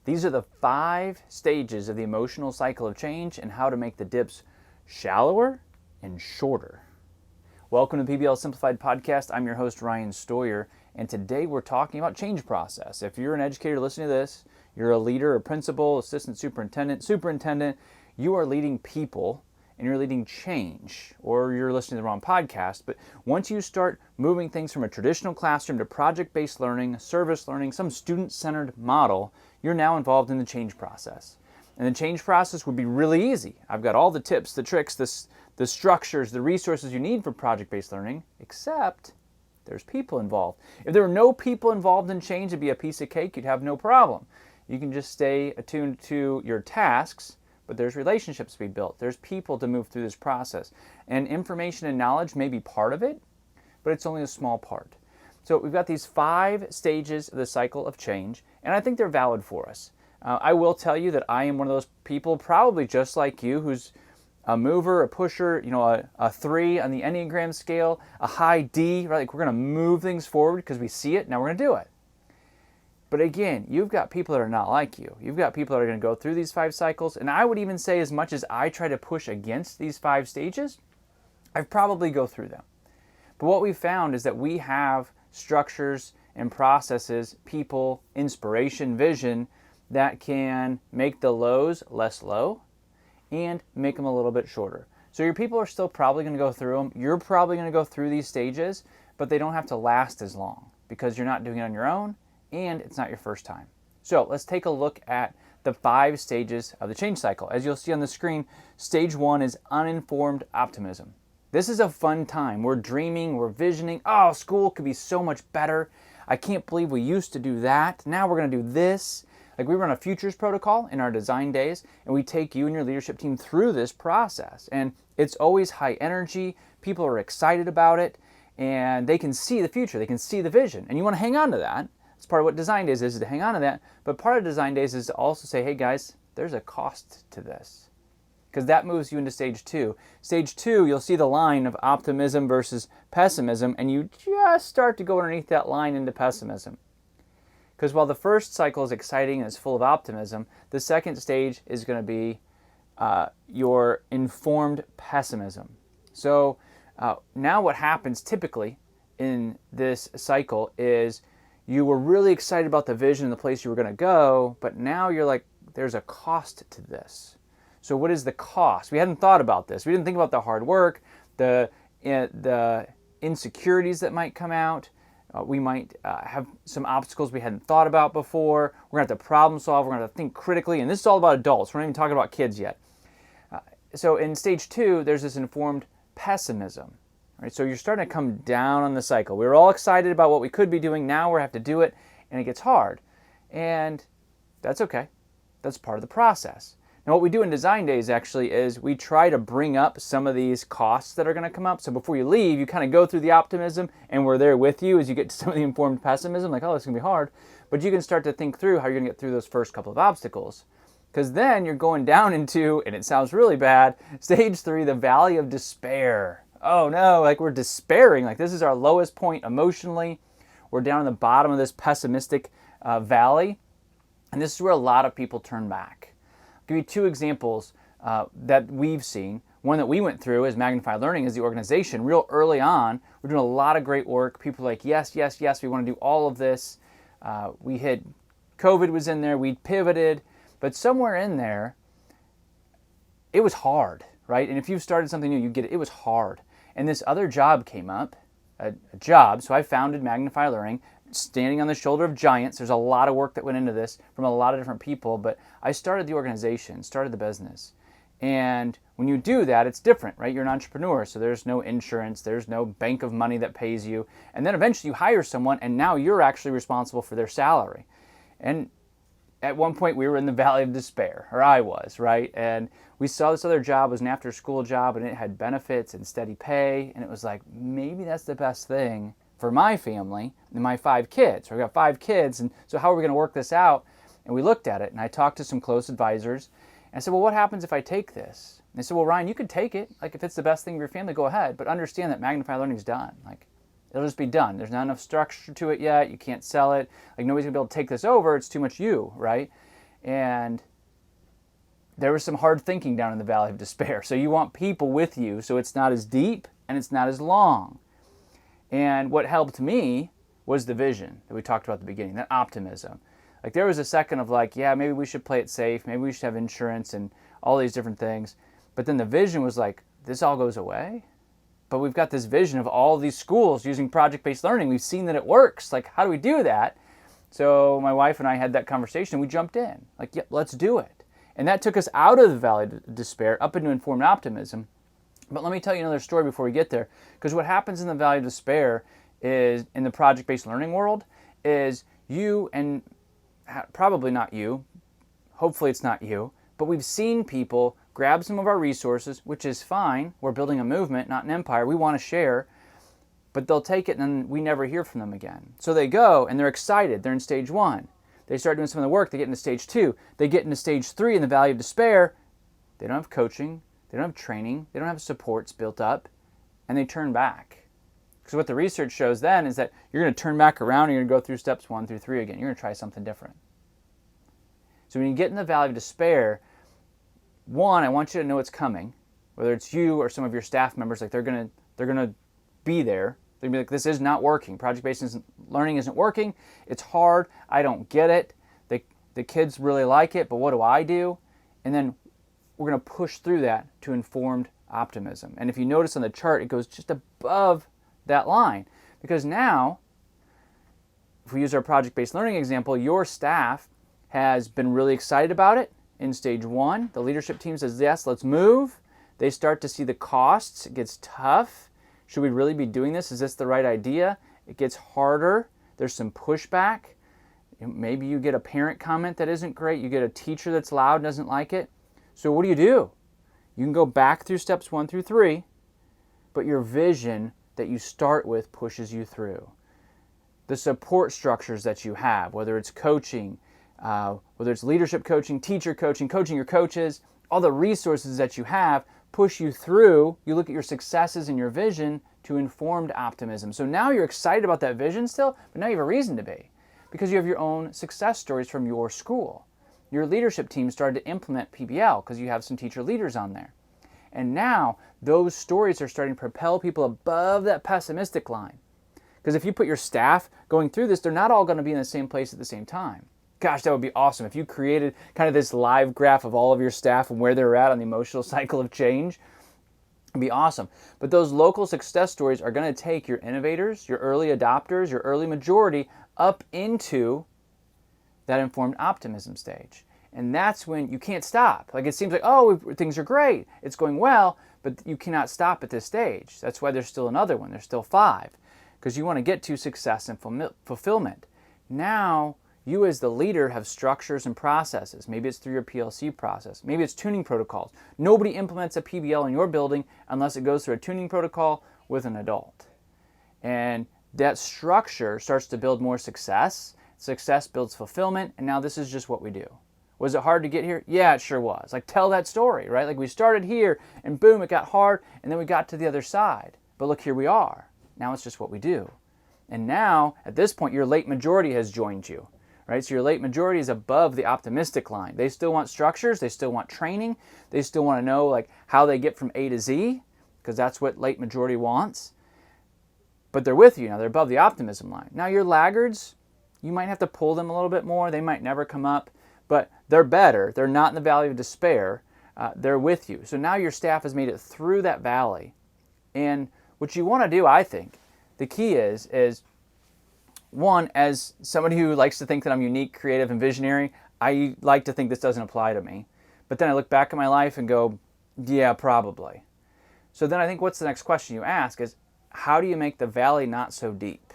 These are the 5 stages of the emotional cycle of change and how to make the dips shallower and shorter. Welcome to the PBL Simplified Podcast. I'm your host, Ryan Stoyer, and today we're talking about change process. If you're an educator listening to this, you're a leader, a principal, assistant superintendent, you are leading people and you're leading change, or you're listening to the wrong podcast. But once you start moving things from a traditional classroom to project-based learning, service learning, some student-centered model, you're now involved in the change process. And the change process would be really easy. I've got all the tips, the tricks, the structures, the resources you need for project-based learning, except there's people involved. If there were no people involved in change, it'd be a piece of cake, you'd have no problem. You can just stay attuned to your tasks, but there's relationships to be built. There's people to move through this process. And information and knowledge may be part of it, but it's only a small part. So we've got these 5 stages of the cycle of change, and I think they're valid for us. I will tell you that I am one of those people, probably just like you, who's a mover, a pusher, a 3 on the Enneagram scale, a high D, right? Like we're going to move things forward because we see it, now we're going to do it. But again, you've got people that are not like you. You've got people that are going to go through these 5 cycles. And I would even say, as much as I try to push against these 5 stages, I probably go through them. But what we found is that we have structures and processes, people, inspiration, vision that can make the lows less low and make them a little bit shorter. So your people are still probably going to go through them. You're probably going to go through these stages, but they don't have to last as long because you're not doing it on your own. And it's not your first time. So let's take a look at the 5 stages of the change cycle. As you'll see on the screen, stage 1 is uninformed optimism. This is a fun time. We're dreaming, we're visioning. Oh, school could be so much better. I can't believe we used to do that. Now we're going to do this. Like we run a futures protocol in our design days, and we take you and your leadership team through this process. And it's always high energy. People are excited about it, and they can see the future. They can see the vision. And you want to hang on to that. It's part of what Design Days is to hang on to that. But part of Design Days is to also say, hey guys, there's a cost to this. Because that moves you into stage 2. Stage 2, you'll see the line of optimism versus pessimism, and you just start to go underneath that line into pessimism. Because while the first cycle is exciting and it's full of optimism, the second stage is going to be your informed pessimism. So now what happens typically in this cycle is you were really excited about the vision and the place you were going to go, but now you're like, there's a cost to this. So what is the cost? We hadn't thought about this. We didn't think about the hard work, the insecurities that might come out. We might have some obstacles we hadn't thought about before. We're going to have to problem solve. We're going to have to think critically. And this is all about adults. We're not even talking about kids yet. So in stage 2, there's this informed pessimism. Right, so you're starting to come down on the cycle. We were all excited about what we could be doing. Now we have to do it, and it gets hard. And that's okay. That's part of the process. Now what we do in Design Days actually is we try to bring up some of these costs that are going to come up. So before you leave, you kind of go through the optimism, and we're there with you as you get to some of the informed pessimism, like, oh, this is going to be hard. But you can start to think through how you're going to get through those first couple of obstacles. Because then you're going down into, and it sounds really bad, stage 3, the valley of despair. Oh no, like we're despairing, like this is our lowest point emotionally. We're down in the bottom of this pessimistic valley, and this is where a lot of people turn back. I'll give you 2 examples that we've seen. One that we went through as Magnified Learning as the organization. Real early on, we're doing a lot of great work. People are like, yes, yes, yes, we want to do all of this. We hit, COVID was in there, we pivoted, but somewhere in there, it was hard, right? And if you've started something new, you get it, it was hard. And this other job came up, a job, so I founded Magnify Learning, standing on the shoulder of giants. There's a lot of work that went into this from a lot of different people, but I started the organization, started the business. And when you do that, it's different, right? You're an entrepreneur, so there's no insurance, there's no bank of money that pays you. And then eventually you hire someone, and now you're actually responsible for their salary. And at one point we were in the valley of despair, or I was, right? And we saw this other job was an after-school job, and it had benefits and steady pay, and it was like, maybe that's the best thing for my family and my 5 kids. So we got 5 kids, and so how are we going to work this out? And we looked at it, and I talked to some close advisors, and I said, well, what happens if I take this? And they said, well, Ryan, you could take it. Like, if it's the best thing for your family, go ahead, but understand that Magnify Learning's done. Like, it'll just be done. There's not enough structure to it yet. You can't sell it. Like, nobody's going to be able to take this over. It's too much you, right? And there was some hard thinking down in the valley of despair. So you want people with you so it's not as deep and it's not as long. And what helped me was the vision that we talked about at the beginning, that optimism. Like there was a second of like, yeah, maybe we should play it safe. Maybe we should have insurance and all these different things. But then the vision was like, this all goes away. But we've got this vision of all these schools using project-based learning. We've seen that it works. Like, how do we do that? So my wife and I had that conversation. We jumped in. Like, yeah, let's do it. And that took us out of the valley of despair, up into informed optimism. But let me tell you another story before we get there. Because what happens in the valley of despair is, in the project-based learning world, is you, and probably not you, hopefully it's not you, but we've seen people grab some of our resources, which is fine. We're building a movement, not an empire. We want to share. But they'll take it and then we never hear from them again. So they go and they're excited. They're in stage 1. They start doing some of the work. They get into stage 2. They get into stage 3 in the valley of despair. They don't have coaching. They don't have training. They don't have supports built up. And they turn back. Because what the research shows then is that you're going to turn back around and you're going to go through steps 1 through 3 again. You're going to try something different. So when you get in the valley of despair, 1, I want you to know it's coming. Whether it's you or some of your staff members, like they're going to be there. They're going to be like, this is not working. Project-based learning isn't working. It's hard. I don't get it. The kids really like it, but what do I do? And then we're going to push through that to informed optimism. And if you notice on the chart, it goes just above that line. Because now, if we use our project-based learning example, your staff has been really excited about it in stage 1. The leadership team says, yes, let's move. They start to see the costs. It gets tough. Should we really be doing this? Is this the right idea? It gets harder. There's some pushback. Maybe you get a parent comment that isn't great. You get a teacher that's loud and doesn't like it. So what do? You can go back through steps 1 through 3, but your vision that you start with pushes you through. The support structures that you have, whether it's coaching, whether it's leadership coaching, teacher coaching, coaching your coaches, all the resources that you have push you through. You look at your successes and your vision to informed optimism. So now you're excited about that vision still, but now you have a reason to be, because you have your own success stories from your school. Your leadership team started to implement PBL because you have some teacher leaders on there. And now those stories are starting to propel people above that pessimistic line. Because if you put your staff going through this, they're not all going to be in the same place at the same time. Gosh, that would be awesome. If you created kind of this live graph of all of your staff and where they're at on the emotional cycle of change, it'd be awesome. But those local success stories are going to take your innovators, your early adopters, your early majority up into that informed optimism stage. And that's when you can't stop. Like it seems like, oh, things are great. It's going well, but you cannot stop at this stage. That's why there's still another one. There's still 5. Because you want to get to success and fulfillment. Now, you as the leader have structures and processes. Maybe it's through your PLC process. Maybe it's tuning protocols. Nobody implements a PBL in your building unless it goes through a tuning protocol with an adult. And that structure starts to build more success. Success builds fulfillment. And now this is just what we do. Was it hard to get here? Yeah, it sure was. Like, tell that story, right? Like, we started here, and boom, it got hard, and then we got to the other side. But look, here we are. Now it's just what we do. And now, at this point, your late majority has joined you, right? So your late majority is above the optimistic line. They still want structures. They still want training. They still want to know, like, how they get from A to Z, because that's what late majority wants. But they're with you now. They're above the optimism line. Now, your laggards, you might have to pull them a little bit more. They might never come up. But they're better. They're not in the valley of despair. They're with you. So now your staff has made it through that valley. And what you want to do, I think, the key is one, as somebody who likes to think that I'm unique, creative, and visionary, I like to think this doesn't apply to me. But then I look back at my life and go, yeah, probably. So then I think what's the next question you ask is, how do you make the valley not so deep?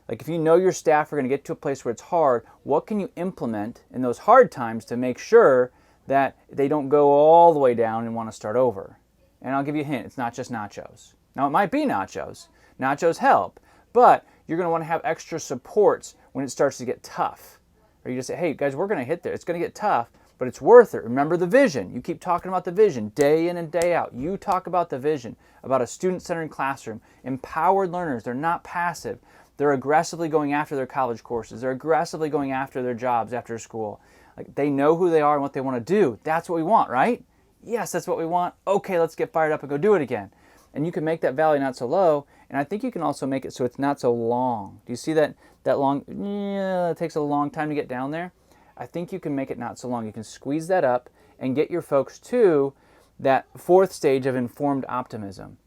Like if you know your staff are going to get to a place where it's hard, what can you implement in those hard times to make sure that they don't go all the way down and want to start over? And I'll give you a hint, it's not just nachos. Now it might be nachos. Nachos help, but you're going to want to have extra supports when it starts to get tough. Or you just say, hey guys, we're going to hit there. It's going to get tough, but it's worth it. Remember the vision. You keep talking about the vision day in and day out. You talk about the vision, about a student-centered classroom, empowered learners. They're not passive. They're aggressively going after their college courses. They're aggressively going after their jobs after school. Like they know who they are and what they want to do. That's what we want, right? Yes, that's what we want. Okay, let's get fired up and go do it again. And you can make that valley not so low, and I think you can also make it so it's not so long. Do you see that long? Yeah, it takes a long time to get down there. I think you can make it not so long. You can squeeze that up and get your folks to that fourth stage of informed optimism.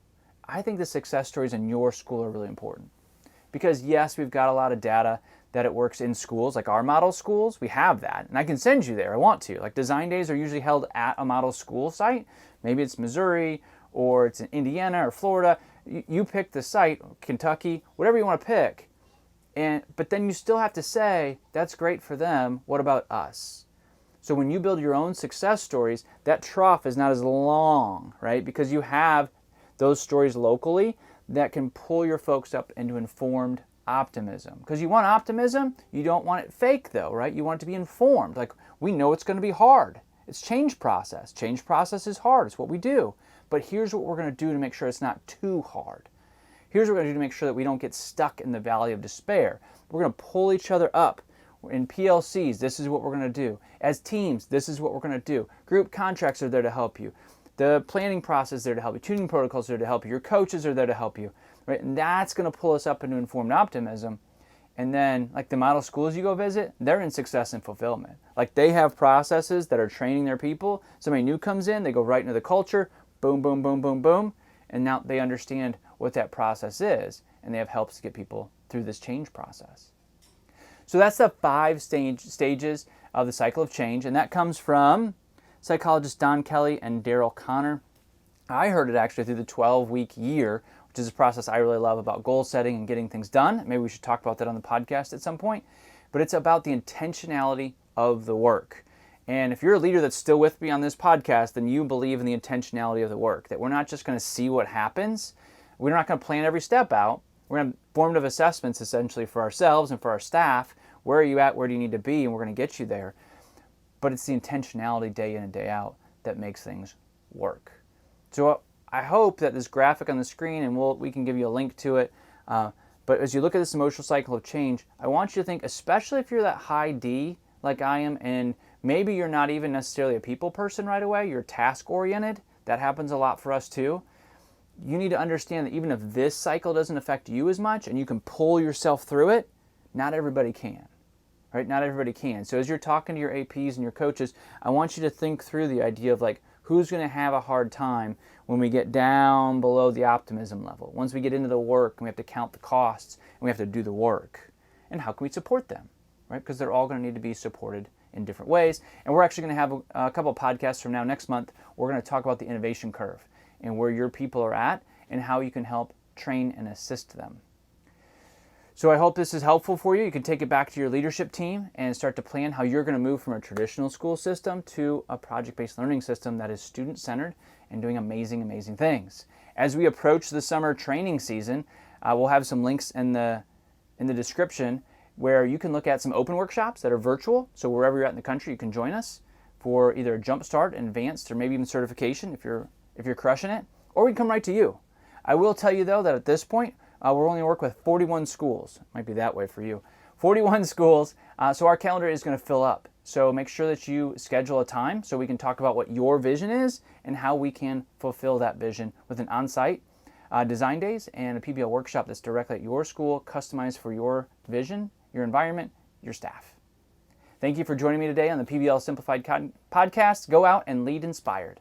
I think the success stories in your school are really important. Because yes, we've got a lot of data that it works in schools, like our model schools, we have that. And I can send you there, I want to. Like design days are usually held at a model school site. Maybe it's Missouri, or it's in Indiana or Florida. You pick the site, Kentucky, whatever you want to pick. But then you still have to say, that's great for them, what about us? So when you build your own success stories, that trough is not as long, right? Because you have those stories locally that can pull your folks up into informed optimism. Because you want optimism, you don't want it fake though, right? You want it to be informed. Like, we know it's going to be hard. It's change process. Change process is hard. It's what we do. But here's what we're going to do to make sure it's not too hard. Here's what we're going to do to make sure that we don't get stuck in the valley of despair. We're going to pull each other up. In PLCs, this is what we're going to do. As teams, this is what we're going to do. Group contracts are there to help you. The planning process is there to help you. Tuning protocols are there to help you. Your coaches are there to help you. Right? And that's going to pull us up into informed optimism. And then, like the model schools you go visit, they're in success and fulfillment. Like they have processes that are training their people. Somebody new comes in, they go right into the culture, boom, boom, boom, boom, boom. And now they understand what that process is. And they have helps to get people through this change process. So that's the 5 stages of the cycle of change. And that comes from psychologists Don Kelly and Daryl Connor. I heard it actually through the 12-week year, which is a process I really love about goal setting and getting things done. Maybe we should talk about that on the podcast at some point. But it's about the intentionality of the work. And if you're a leader that's still with me on this podcast, then you believe in the intentionality of the work, that we're not just going to see what happens. We're not going to plan every step out. We're going to have formative assessments essentially for ourselves and for our staff. Where are you at? Where do you need to be? And we're going to get you there. But it's the intentionality day in and day out that makes things work. So I hope that this graphic on the screen, and we can give you a link to it, but as you look at this emotional cycle of change, I want you to think, especially if you're that high D like I am, and maybe you're not even necessarily a people person right away, you're task oriented, that happens a lot for us too. You need to understand that even if this cycle doesn't affect you as much and you can pull yourself through it, not everybody can. Right? Not everybody can. So as you're talking to your APs and your coaches, I want you to think through the idea of like, who's going to have a hard time when we get down below the optimism level? Once we get into the work and we have to count the costs and we have to do the work. And how can we support them? Right? Because they're all going to need to be supported in different ways. And we're actually going to have a couple of podcasts from now next month. We're going to talk about the innovation curve and where your people are at and how you can help train and assist them. So I hope this is helpful for you. You can take it back to your leadership team and start to plan how you're going to move from a traditional school system to a project-based learning system that is student-centered and doing amazing, amazing things. As we approach the summer training season, we'll have some links in the description where you can look at some open workshops that are virtual. So wherever you're at in the country, you can join us for either a jumpstart, advanced, or maybe even certification if you're crushing it, or we can come right to you. I will tell you though that at this point, we're only working with 41 schools. Might be that way for you. 41 schools, so our calendar is going to fill up. So make sure that you schedule a time so we can talk about what your vision is and how we can fulfill that vision with an on-site design days and a PBL workshop that's directly at your school, customized for your vision, your environment, your staff. Thank you for joining me today on the PBL Simplified podcast. Go out and lead inspired.